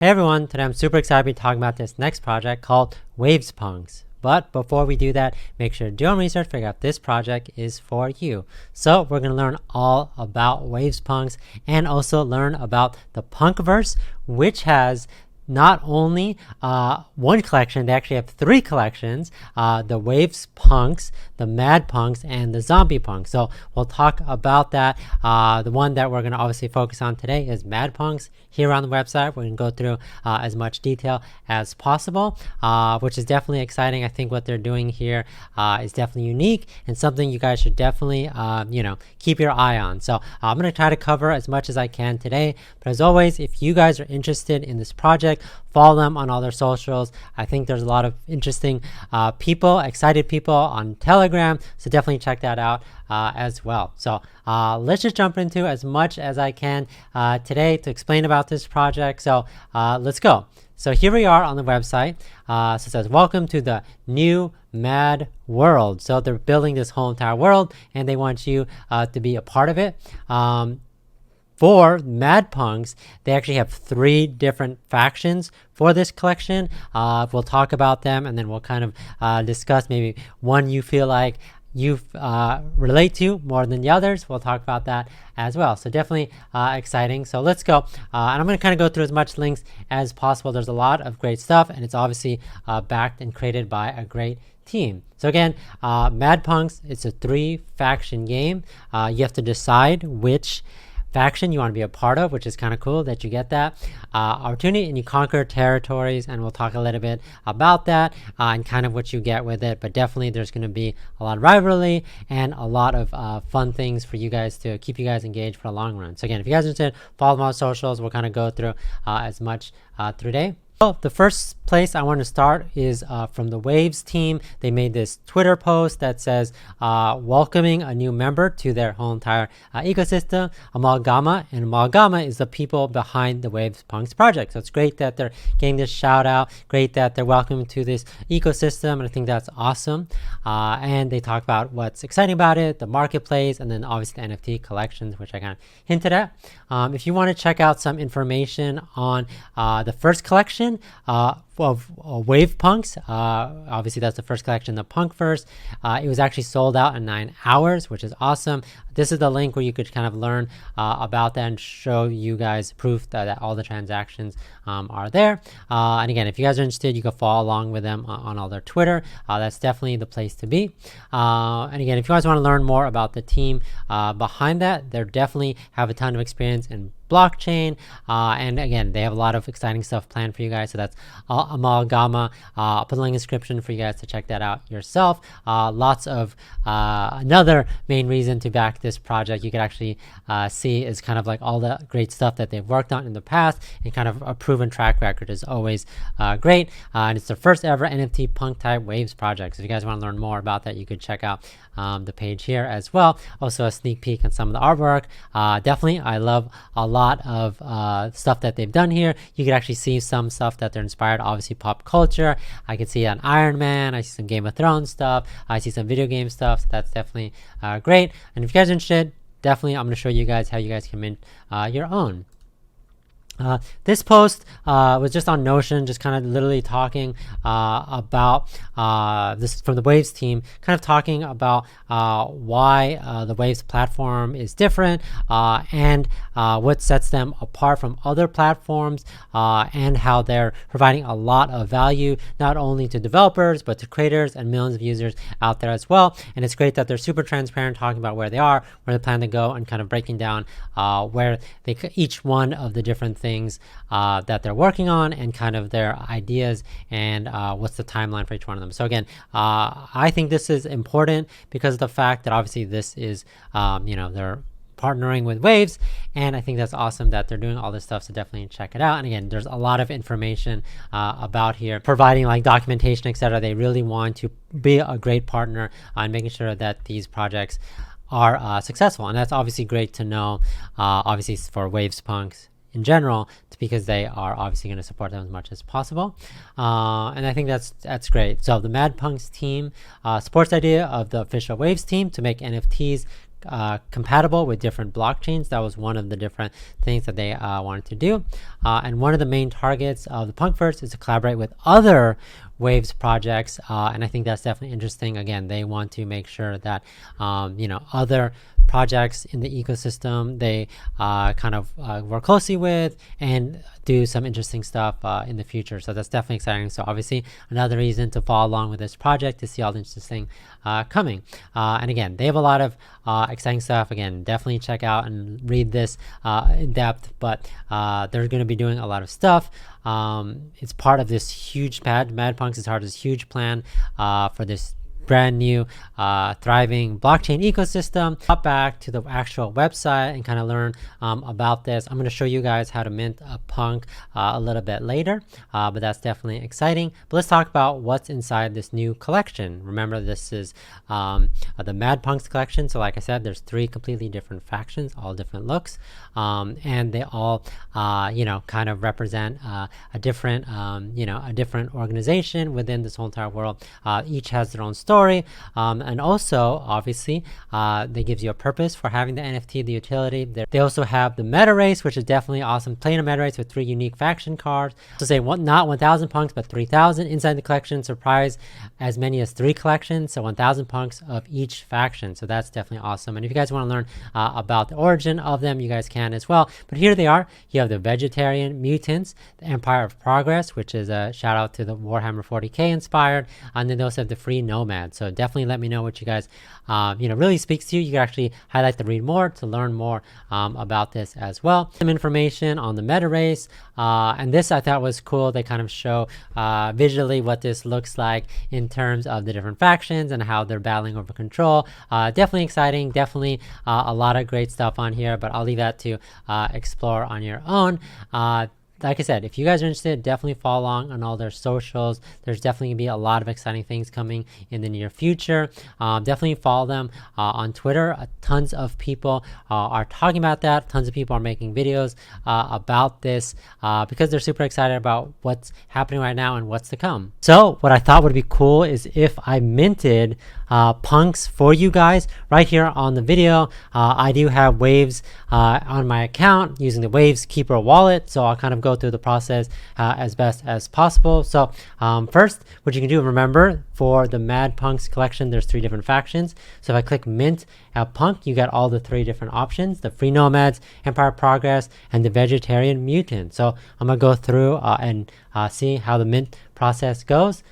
Hey everyone, today I'm super excited to be talking about this next project called PUNKS. But before we do that, make sure to do your research, figure out if this project is for you. So we're going to learn all about PUNKS and also learn about the Punkverse, which has not only one collection, they actually have three collections, the Waves Punks, the Mad Punks, and the Zombie Punks. So we'll talk about that. The one that we're going to obviously focus on today is Mad Punks. Here on the website, we're going to go through as much detail as possible, which is definitely exciting. I think what they're doing here is definitely unique and something you guys should definitely keep your eye on. So I'm going to try to cover as much as I can today. But as always, if you guys are interested in this project, follow them on all their socials. I think there's a lot of interesting excited people on Telegram, so definitely check that out as well. So let's just jump into as much as I can today to explain about this project. So let's go. So here we are on the website. So it says, welcome to the new Mad World. So they're building this whole entire world and they want you to be a part of it. For Mad Punks, they actually have three different factions for this collection. We'll talk about them and then we'll kind of discuss maybe one you feel like you relate to more than the others. We'll talk about that as well. So definitely exciting. So let's go. And I'm going to kind of go through as much links as possible. There's a lot of great stuff and it's obviously backed and created by a great team. So again, Mad Punks, it's a 3-faction game. You have to decide which faction you want to be a part of, which is kind of cool that you get that opportunity, and you conquer territories, and we'll talk a little bit about that and kind of what you get with it. But definitely there's going to be a lot of rivalry and a lot of fun things for you guys to keep you guys engaged for a long run. So again, if you guys are interested, follow them on socials. We'll kind of go through as much through today. So the first place I want to start is from the Waves team. They made this Twitter post that says welcoming a new member to their whole entire ecosystem, Amalgama. And Amalgama is the people behind the Waves Punks project. So it's great that they're getting this shout out. Great that they're welcome to this ecosystem. And I think that's awesome. And they talk about what's exciting about it, the marketplace, and then obviously the NFT collections, which I kind of hinted at. If you want to check out some information on the first collection, of Wave Punks, obviously that's the first collection, the Punkverse. It was actually sold out in 9 hours, which is awesome. This is the link where you could kind of learn about that and show you guys proof that all the transactions are there. And again, if you guys are interested, you can follow along with them on all their Twitter. That's definitely the place to be. And again, if you guys want to learn more about the team behind that, they definitely have a ton of experience in blockchain, and again, they have a lot of exciting stuff planned for you guys. So that's Amalgama. I'll put a link in the description for you guys to check that out yourself. Lots of another main reason to back this project you could actually see is kind of like all the great stuff that they've worked on in the past, and kind of a proven track record is always great. And it's the first ever NFT punk type Waves project. So if you guys want to learn more about that, you could check out the page here as well. Also a sneak peek on some of the artwork. Definitely, I love a lot of stuff that they've done here. You can actually see some stuff that they're inspired, obviously pop culture. I can see an Iron Man, I see some Game of Thrones stuff, I see some video game stuff. So that's definitely great. And if you guys are interested, definitely I'm going to show you guys how you guys can mint your own. This post was just on Notion, just kind of literally talking about this from the Waves team, kind of talking about why the Waves platform is different and what sets them apart from other platforms, and how they're providing a lot of value, not only to developers, but to creators and millions of users out there as well. And it's great that they're super transparent, talking about where they are, where they plan to go, and kind of breaking down where they each one of the different things that they're working on, and kind of their ideas, and what's the timeline for each one of them. So again, I think this is important because of the fact that obviously this is they're partnering with Waves, and I think that's awesome that they're doing all this stuff. So definitely check it out. And again, there's a lot of information about here, providing like documentation, etc. They really want to be a great partner on making sure that these projects are successful, and that's obviously great to know, obviously for Waves Punks in general, because they are obviously going to support them as much as possible. And I think that's great. So the Mad Punks team supports the idea of the official Waves team to make NFTs compatible with different blockchains. That was one of the different things that they wanted to do. And one of the main targets of the Punkverse is to collaborate with other Waves projects, and I think that's definitely interesting. Again, they want to make sure that other projects in the ecosystem they kind of work closely with and do some interesting stuff in the future. So that's definitely exciting. So obviously another reason to follow along with this project to see all the interesting coming. And again, they have a lot of exciting stuff. Again, definitely check out and read this in depth, but they're going to be doing a lot of stuff. It's part of this huge Mad Punks is part of this huge plan for this brand new thriving blockchain ecosystem. Hop back to the actual website and kind of learn about this. I'm going to show you guys how to mint a punk a little bit later, but that's definitely exciting. But let's talk about what's inside this new collection. Remember, this is the Mad Punks collection. So like I said, there's 3 completely different factions, all different looks, and they all kind of represent a different a different organization within this whole entire world. Each has their own story. And also obviously they gives you a purpose for having the NFT, the utility. They also have the meta race, which is definitely awesome. Playing a meta race with 3 unique faction cards. So say not 1,000 punks, but 3,000 inside the collection. Surprise, as many as 3 collections, so 1,000 punks of each faction. So that's definitely awesome. And if you guys want to learn about the origin of them, you guys can as well. But here they are. You have the Vegetarian Mutants, the Empire of Progress, which is a shout out to the Warhammer 40k inspired, and then they also have the Free Nomad. So definitely let me know what you guys really speaks to you. You can actually highlight the read more to learn more about this as well. Some information on the meta race, and this I thought was cool. They kind of show visually what this looks like in terms of the different factions and how they're battling over control. Definitely exciting, definitely a lot of great stuff on here, but I'll leave that to explore on your own. Like I said, if you guys are interested, definitely follow along on all their socials. There's definitely going to be a lot of exciting things coming in the near future. Definitely follow them on Twitter. Tons of people are talking about that. Tons of people are making videos about this because they're super excited about what's happening right now and what's to come. So what I thought would be cool is if I minted punks for you guys right here on the video. I do have Waves on my account using the Waves Keeper wallet, so I'll kind of go through the process as best as possible. So first, what you can do, remember, for the Mad Punks collection, there's 3 different factions. So if I click mint at punk, you get all the 3 different options: the Free Nomads, Empire Progress, and the Vegetarian Mutant. So I'm gonna go through and see how the mint process goes.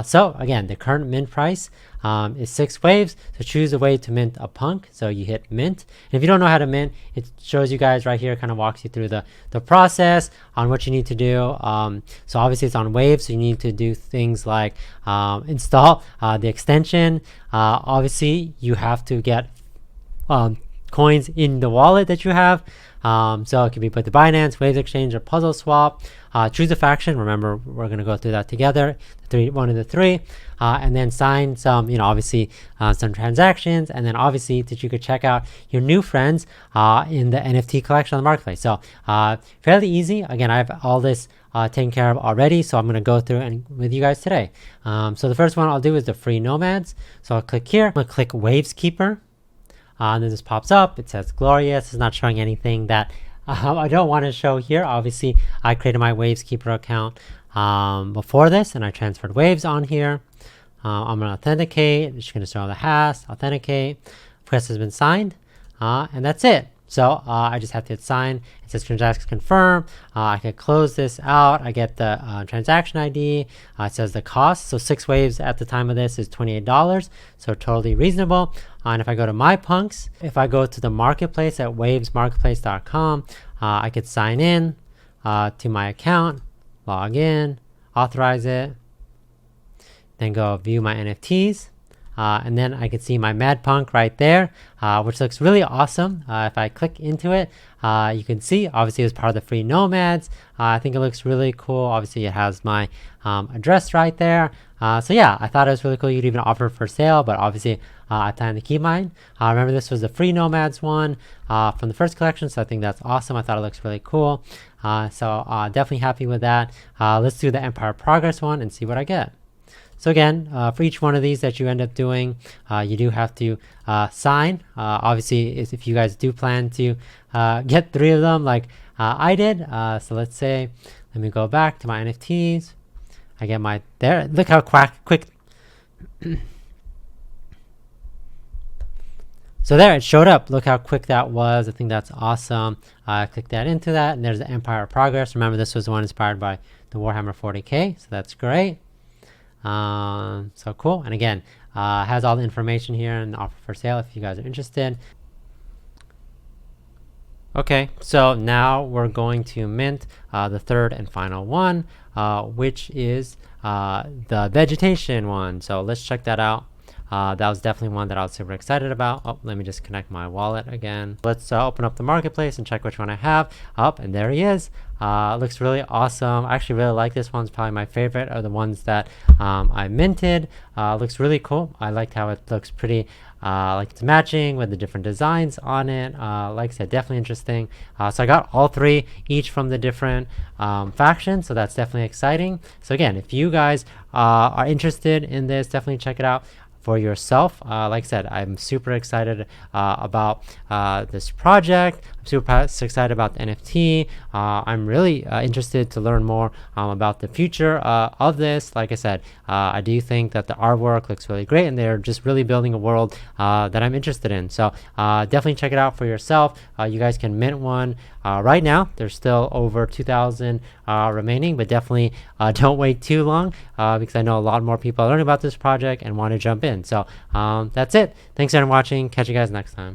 So again, the current mint price is 6 waves. So choose a way to mint a punk. So you hit mint. And if you don't know how to mint, it shows you guys right here, kind of walks you through the process on what you need to do. So obviously it's on Waves, so you need to do things like install the extension. Obviously you have to get coins in the wallet that you have. So it can be put to Binance, Waves Exchange, or Puzzle Swap. Choose a faction. Remember, we're going to go through that together. One of the 3, and then sign some, obviously some transactions, and then obviously that you could check out your new friends in the NFT collection on the marketplace. So fairly easy. Again, I have all this taken care of already, so I'm going to go through and with you guys today. So the first one I'll do is the Free Nomads. So I'll click here. I'm going to click Waves Keeper. And then this pops up. It says Goalorious. It's not showing anything that I don't want to show here. Obviously, I created my Waves Keeper account before this, and I transferred Waves on here. I'm going to authenticate. It's going to show the hash, authenticate. Request has been signed, and that's it. So I just have to hit sign. It says transaction confirm. I can close this out. I get the transaction ID. It says the cost. So 6 waves at the time of this is $28. So totally reasonable. And if I go to my punks, if I go to the marketplace at wavesmarketplace.com, I could sign in to my account, log in, authorize it, then go view my NFTs. And then I can see my Mad Punk right there, which looks really awesome. If I click into it, you can see, obviously, it was part of the Free Nomads. I think it looks really cool. Obviously, it has my address right there. So yeah, I thought it was really cool. You'd even offer for sale, but obviously, I plan to keep mine. Remember, this was the Free Nomads one from the first collection, so I think that's awesome. I thought it looks really cool. So definitely happy with that. Let's do the Empire Progress one and see what I get. So again, for each one of these that you end up doing, you do have to sign. Obviously, if you guys do plan to get 3 of them like I did. So let's say, let me go back to my NFTs. I get my, there, look how quick. So there, it showed up. Look how quick that was. I think that's awesome. I click that into that, and there's the Empire of Progress. Remember, this was the one inspired by the Warhammer 40K, so that's great. So cool. And again, has all the information here and offer for sale if you guys are interested. Okay, so now we're going to mint the 3rd and final one, which is the vegetation one. So let's check that out. That was definitely one that I was super excited about. Oh, let me just connect my wallet again. Let's open up the marketplace and check which one I have. And there he is. Looks really awesome. I actually really like this one. It's probably my favorite of the ones that I minted. Looks really cool. I liked how it looks pretty like it's matching with the different designs on it. Like I said, definitely interesting. So I got all 3 each from the different factions, so that's definitely exciting. So again, if you guys are interested in this, definitely check it out for yourself. Like I said, I'm super excited about this project. I'm super excited about the NFT. I'm really interested to learn more about the future of this. Like I said, I do think that the artwork looks really great, and they're just really building a world that I'm interested in. So definitely check it out for yourself. You guys can mint one right now. There's still over 2,000 remaining, but definitely don't wait too long because I know a lot more people are learning about this project and want to jump in. So that's it. Thanks for watching. Catch you guys next time.